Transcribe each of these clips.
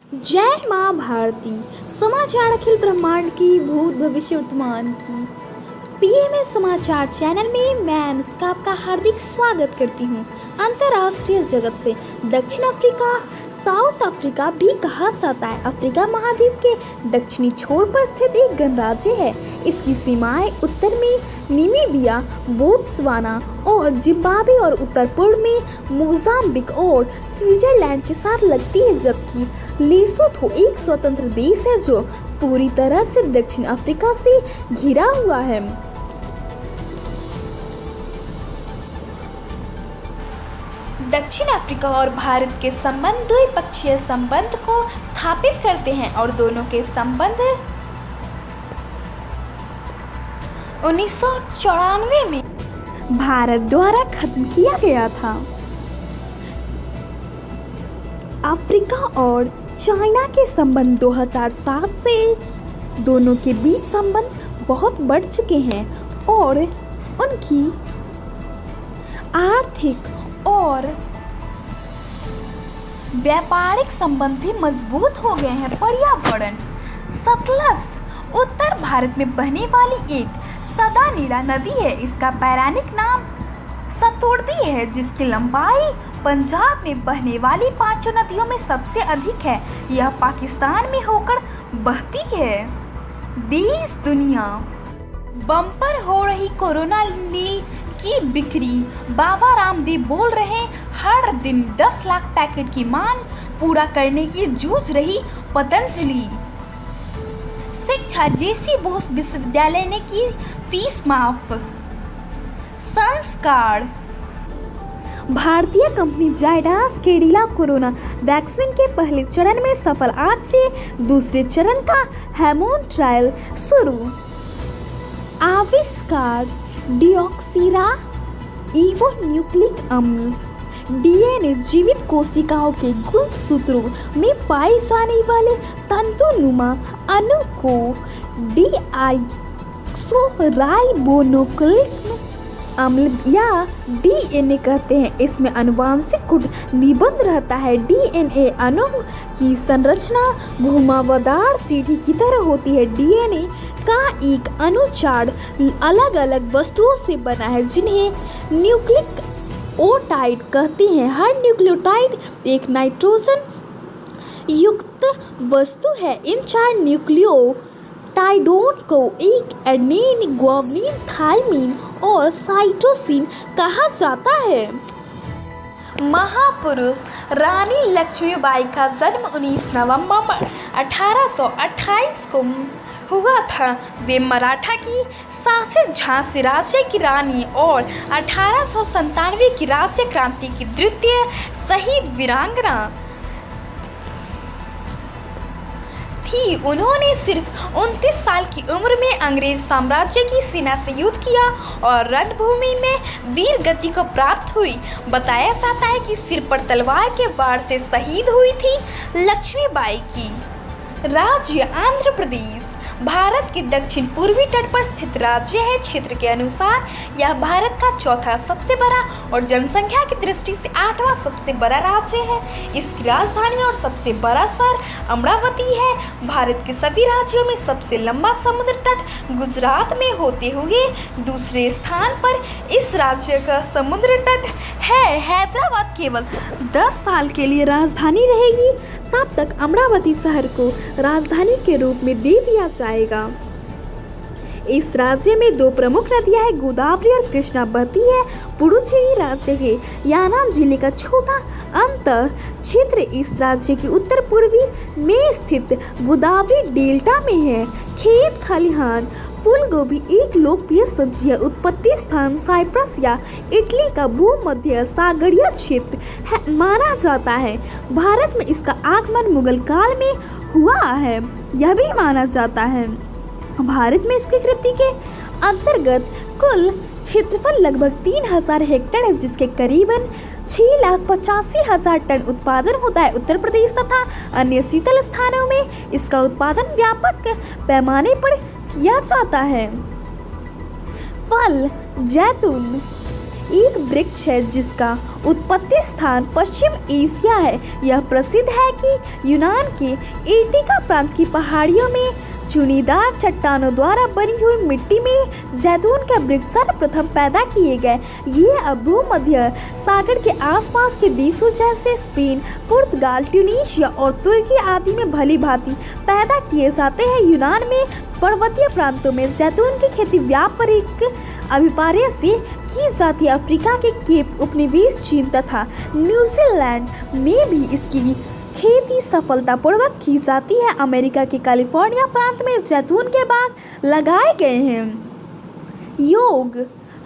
जय माँ भारती। समाचार अखिल ब्रह्मांड की, भूत भविष्य वर्तमान की। पीएमएस समाचार चैनल में मैं अनुष्का आपका हार्दिक स्वागत करती हूँ। अंतर्राष्ट्रीय जगत से दक्षिण अफ्रीका, साउथ अफ्रीका भी कहा जाता है, अफ्रीका महाद्वीप के दक्षिणी छोर पर स्थित एक गणराज्य है। इसकी सीमाएं उत्तर में नामीबिया, बोत्सवाना और जिम्बाब्वे और उत्तर पूर्व में मोजाम्बिक और स्विट्जरलैंड के साथ लगती है, जबकि लेसोथो एक स्वतंत्र देश है जो पूरी तरह से दक्षिण अफ्रीका से घिरा हुआ है। दक्षिण अफ्रीका और भारत के संबंध द्विपक्षीय संबंध को स्थापित करते हैं और दोनों के संबंध 1994 में भारत द्वारा खत्म किया गया था। अफ्रीका और चाइना के संबंध 2007 से दोनों के बीच संबंध बहुत बढ़ चुके हैं और उनकी आर्थिक और व्यापारिक संबंध भी मजबूत हो गए हैं। पर्यावरण, सतलज उत्तर भारत में बहने वाली एक सदा नीला नदी है। इसका पौराणिक नाम सतुर्दी है, जिसकी लंबाई पंजाब में बहने वाली 5 नदियों में सबसे अधिक है। यह पाकिस्तान में होकर बहती है। देश दुनिया बम्पर हो रही कोरोना नील की बिक्री। बाबा रामदेव बोल रहे, हर दिन 10 लाख पैकेट की मांग पूरा करने की जूझ रही पतंजलि। शिक्षा, जेसी बोस विश्वविद्यालय ने की फीस माफ। संस्कार, भारतीय company Zydus Cadila corona vaccine के पहले चरण में सफल। आज से दूसरे चरण का ह्यूमन ट्रायल शुरू। आविष्कार, डिऑक्सीरा रिबोन्यूक्लिक अम्ल। डीएनए जीवित कोशिकाओं के गुणसूत्रों में पाए जाने वाले तंतुनुमा अणु को डीऑक्सोराइबोन्यूक्लिक अम्ल या डीएनए कहते हैं। इसमें आनुवंशिक गुण निबंध रहता है। डीएनए अणु की संरचना घुमावदार सीढ़ी की तरह होती है। डीएनए का एक अणु 4 अलग अलग वस्तुओं से बना है, जिन्हें न्यूक्लियोटाइड कहते हैं। हर न्यूक्लियोटाइड एक नाइट्रोजन युक्त वस्तु है। इन 4 न्यूक्लियोटाइडों को एक एडेनिन, ग्वानिन, थायमिन और साइटोसिन कहा जाता है। महापुरुष रानी लक्ष्मीबाई का जन्म 19 नवंबर 1828 को हुआ था। वे मराठा की शासित झांसी राज्य की रानी और 1897 की राज्य क्रांति की द्वितीय शहीद वीरांगना थी। उन्होंने सिर्फ 29 साल की उम्र में अंग्रेज साम्राज्य की सेना से युद्ध किया और रणभूमि में वीर गति को प्राप्त हुई। बताया जाता है कि सिर पर तलवार के वार से शहीद हुई थी लक्ष्मीबाई की। राज्य आंध्र प्रदेश भारत के दक्षिण पूर्वी तट पर स्थित राज्य है। क्षेत्र के अनुसार यह भारत का चौथा सबसे बड़ा और जनसंख्या की दृष्टि से 8वां सबसे बड़ा राज्य है। इसकी राजधानी और सबसे बड़ा शहर अमरावती है। भारत के सभी राज्यों में सबसे लंबा समुद्र तट गुजरात में होते हुए दूसरे स्थान पर इस राज्य का समुद्र तट है। हैदराबाद केवल 10 साल के लिए राजधानी रहेगी, तब तक अमरावती शहर को राजधानी के रूप में दे दिया जाएगा। इस राज्य में 2 प्रमुख नदियां हैं, गोदावरी और कृष्णा बहती है। पुडुचेरी राज्य के यानाम जिले का छोटा अंतर क्षेत्र इस राज्य के उत्तर पूर्वी में स्थित गोदावरी डेल्टा में है। खेत खलिहान, फूल गोभी एक लोकप्रिय सब्जी है। उत्पत्ति स्थान साइप्रस या इटली का भूमध्य सागरीय क्षेत्र है माना जाता है। भारत में इसका आगमन मुगल काल में हुआ है। यह भी माना जाता है भारत में इसकी कृषि के अंतर्गत कुल क्षेत्रफल लगभग 3000 हेक्टेयर है, जिसके करीबन 6,85,000 टन उत्पादन होता है। उत्तर प्रदेश तथा अन्य शीतल स्थानों में इसका उत्पादन व्यापक पैमाने पर किया जाता है। फल, जैतून एक वृक्ष है जिसका उत्पत्ति स्थान पश्चिम एशिया है। यह प्रसिद्ध है कि यूनान के एटिका प्रांत की पहाड़ियों में चुनीदार चट्टानों द्वारा बनी हुई मिट्टी में जैतून के वृक्ष सर्वप्रथम पैदा किए गए। ये अब भूमध्य सागर के आसपास के देशों जैसे स्पेन, पुर्तगाल, ट्यूनीशिया और तुर्की आदि में भली भांति पैदा किए जाते हैं। यूनान में पर्वतीय प्रांतों में जैतून की खेती व्यापारिक अभिप्राय से की जाती है। अफ्रीका के केप उपनिवेश, चीन तथा न्यूजीलैंड में भी इसकी खेती सफलतापूर्वक की जाती है। अमेरिका के कैलिफोर्निया प्रांत में जैतून के बाग लगाए गए हैं। योग,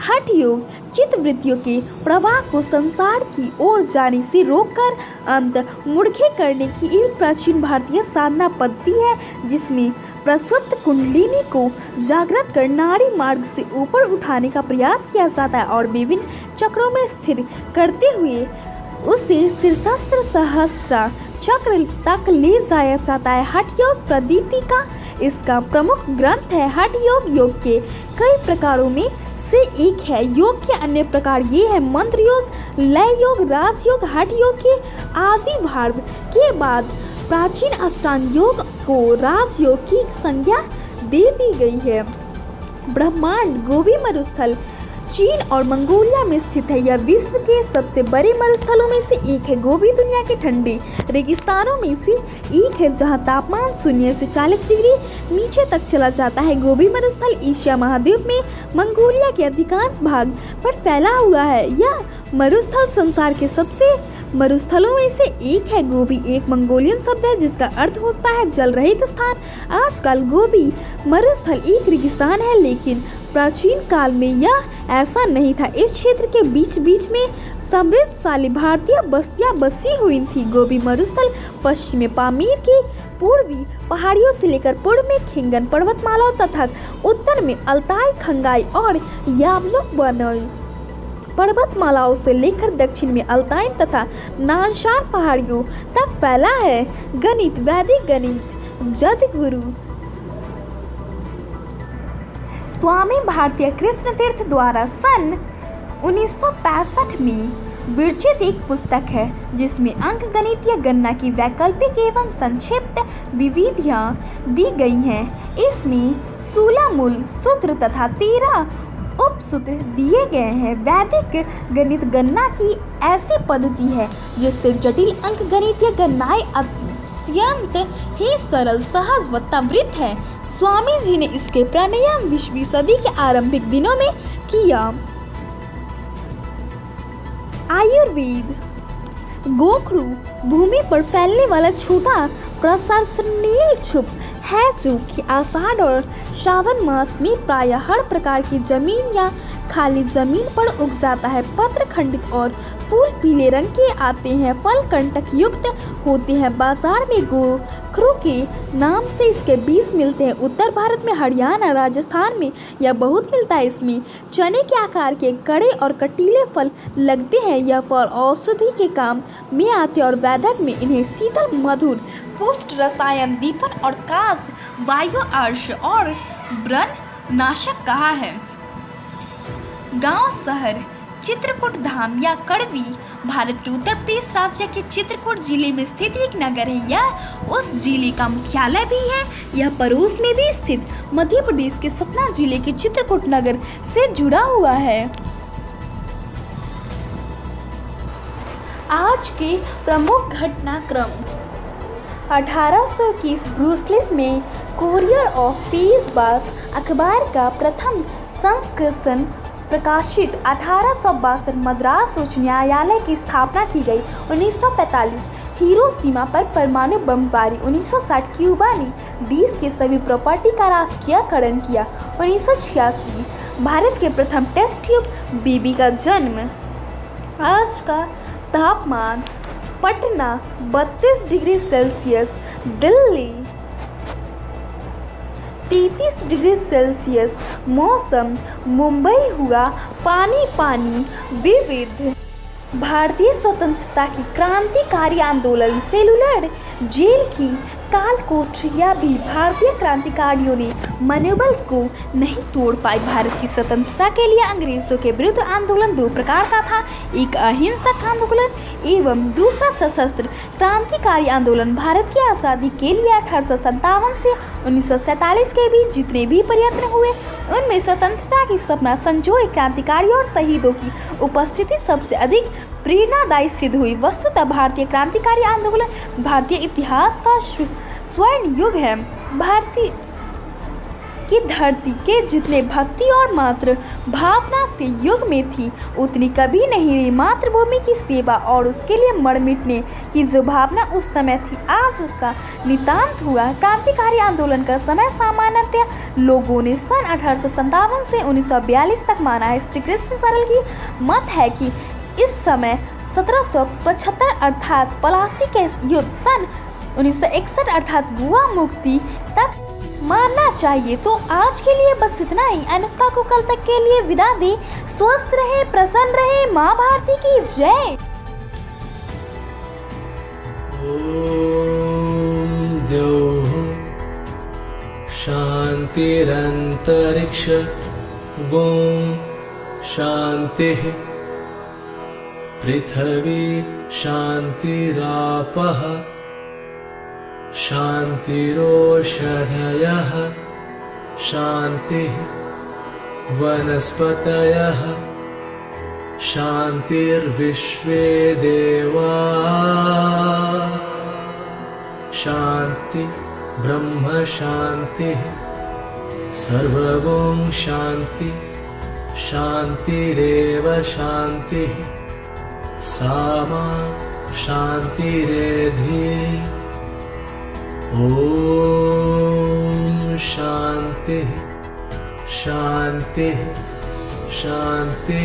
हठ योग चित्तवृत्तियों के प्रवाह को संसार की ओर जाने से रोककर अंत मुड़खे करने की एक प्राचीन भारतीय साधना पद्धति है, जिसमें प्रसुप्त कुंडलिनी को जागृत कर नाड़ी मार्ग से ऊपर उठाने का प्रयास किया जाता है और विभिन्न चक्रों में स्थिर करते हुए उसे शीर्षस्त्र सहस्त्र चक्र तक ले जाया जाता है। हठ योग प्रदीपिका इसका प्रमुख ग्रंथ है। हठ योग योग के कई प्रकारों में से एक है। योग के अन्य प्रकार ये है: मंत्र योग, लय योग, राजयोग। हठ योग के आविर्भाव के बाद प्राचीन अष्टांग योग को राजयोग की संज्ञा दे दी गई है। ब्रह्मांड गोबी मरुस्थल चीन और मंगोलिया में स्थित है। यह विश्व के सबसे बड़े मरुस्थलों में से एक है। गोबी दुनिया के ठंडे रेगिस्तानों में से एक है जहां तापमान 0 से 40 डिग्री नीचे तक चला जाता है। गोबी मरुस्थल एशिया महाद्वीप में मंगोलिया के अधिकांश भाग पर फैला हुआ है। यह मरुस्थल संसार के सबसे मरुस्थलों में से एक है। गोबी एक मंगोलियन शब्द है जिसका अर्थ होता है जल रहित स्थान। आजकल गोबी मरुस्थल एक रेगिस्तान है, लेकिन प्राचीन काल में यह ऐसा नहीं था। इस क्षेत्र के बीच बीच में समृद्धशाली भारतीय बस्तियां बसी हुई थी। गोबी मरुस्थल पश्चिम में पामीर की पूर्वी पहाड़ियों से लेकर पूर्व में खिंगन पर्वतमालाओं तथा उत्तर में अल्ताई, खंगाई और याबलुक बनोई पर्वतमालाओं से लेकर दक्षिण में अल्ताइन तथा नानशान पहाड़ियों तक फैला है। गणित, वैदिक गणित, जदगुरु स्वामी भारतीय कृष्ण तीर्थ द्वारा सन 1965 में विरचित एक पुस्तक है जिसमें अंकगणितीय गणना की वैकल्पिक एवं संक्षिप्त विविधियां दी गई हैं। इसमें 16 मूल सूत्र तथा 13 उपसूत्र दिए गए हैं। वैदिक गणित गणना की ऐसी पद्धति है जिससे जटिल अंकगणितीय गणनाएं अत्यंत ही सरल, सहज व त्वरित है। स्वामी जी ने इसके प्रणयन 20वीं सदी के आरंभिक दिनों में किया। आयुर्वेद गोखरू भूमि पर फैलने वाला छोटा प्रसरणशील छुप है जो कि आषाढ़ और श्रावण मास में प्रायः हर प्रकार की जमीन या खाली जमीन पर उग जाता है। पत्र खंडित और फूल पीले रंग के आते हैं। फल कंटक युक्त होते हैं। बाजार में गोखरू के नाम से इसके बीज मिलते हैं। उत्तर भारत में हरियाणा, राजस्थान में यह बहुत मिलता है। इसमें चने के आकार के कड़े और कटीले फल लगते हैं। यह फल औषधि के काम में आते हैं और वैदिक में इन्हें शीतल, मधुर, पुष्ट, रसायन, दीपन और काश, वायु अर्श और व्रण नाशक कहा है। गांव, शहर, चित्रकूट धाम या कड़वी भारत के उत्तर प्रदेश राज्य के चित्रकूट जिले में स्थित एक नगर है। यह उस जिले का मुख्यालय भी है। यह पड़ोस में भी स्थित मध्य प्रदेश के सतना जिले के चित्रकूट नगर से जुड़ा हुआ है। आज के प्रमुख घटनाक्रम 1821 ब्रुसेल्स में कोरियर ऑफ पीस बास अखबार का प्रथम संस्करण प्रकाशित। 1862 मद्रास उच्च न्यायालय की स्थापना की गई। 1945 हिरोशिमा पर परमाणु बमबारी। 1960 क्यूबा ने देश के सभी प्रॉपर्टी का राष्ट्रीयकरण किया। 1986 भारत के प्रथम टेस्ट ट्यूब बेबी का जन्म। आज का तापमान Patna 32 degree Celsius, Delhi 33 degree Celsius. मौसम मुंबई हुआ पानी विविध। भारतीय स्वतंत्रता की क्रांतिकारी आंदोलन सेलुलर जेल की कालकोट या भी भारतीय क्रांतिकारियों ने मनोबल को नहीं तोड़ पाई। भारत की स्वतंत्रता के लिए अंग्रेजों के विरुद्ध आंदोलन दो प्रकार का था, एक अहिंसक आंदोलन एवं दूसरा सशस्त्र क्रांतिकारी आंदोलन। भारत की आज़ादी के लिए 1857 से 1947 के बीच जितने भी प्रयत्न हुए उनमें स्वतंत्रता की सपना संजोए क्रांतिकारी और शहीदों की उपस्थिति सबसे अधिक प्रेरणादायी सिद्ध हुई। वस्तुतः भारतीय क्रांतिकारी आंदोलन भारतीय इतिहास का स्वर्ण युग है। भारतीय की धरती के जितने भक्ति और मातृ भावना से युग में थी उतनी कभी नहीं रही। मातृभूमि की सेवा और उसके लिए मर मिटने की जो भावना उस समय थी आज उसका नितांत हुआ। क्रांतिकारी आंदोलन का समय सामान्यतः लोगों ने सन 1857 से 1942 तक माना है। श्री कृष्ण सरल की मत है कि इस समय 1775 अर्थात पलासी के युद्ध सन 1961 अर्थात गोवा मुक्ति तक मानना चाहिए। तो आज के लिए बस इतना ही। अनुष्का को कल तक के लिए विदा दे। स्वस्थ रहे, प्रसन्न रहे। माँ भारती की जय। ओम द्यौः शान्तिरन्तरिक्ष गों शान्तिः पृथिवी शान्तिरापः शान्तिरोषधयः शान्तिः वनस्पतयः शान्तिर्विश्वे देवा शान्ति ब्रह्म शान्तिः सर्वगुण शान्ति शान्तिरेव शान्तिः सामा शान्तिरेधि। ओम शांति शांति शांति।